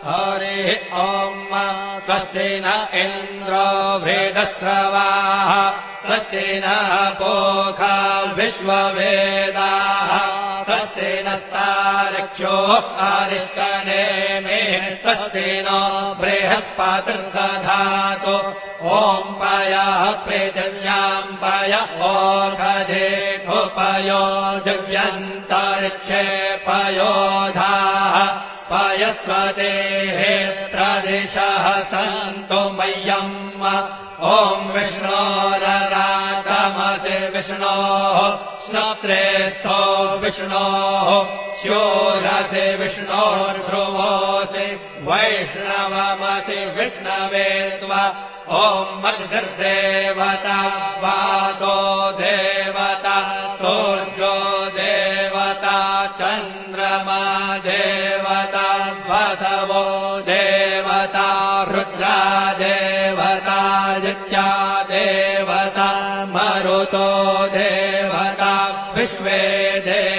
हरिः ॐ स्वस्ति न इन्द्रो वृद्धश्रवाः स्वस्ति नः पूषा विश्ववेदाः स्वस्ति नस्तार्क्ष्यो अरिष्टनेमिः स्वस्ति नो बृहस्पतिर्दधातु ॐ पयः पृथिव्याम् पय ओषधेऽपयो दिव्यन्तरिक्षे पयोधाः पयस्वतेः प्रदिशः सन्तु मह्यम् ॐ विष्णोररागमसि विष्णोः श्रोत्रेस्थो विष्णोः शूरसि विष्णोर्ध्रुवोऽसि वैष्णवमसि विष्णवे त्वा ॐ मषिर्देवता वातो देवता सूर्यो देवता चन्द्रमा देवता वसवो देवता रुद्रा देवता आदित्या देवता मरुतो देवता विश्वे देवता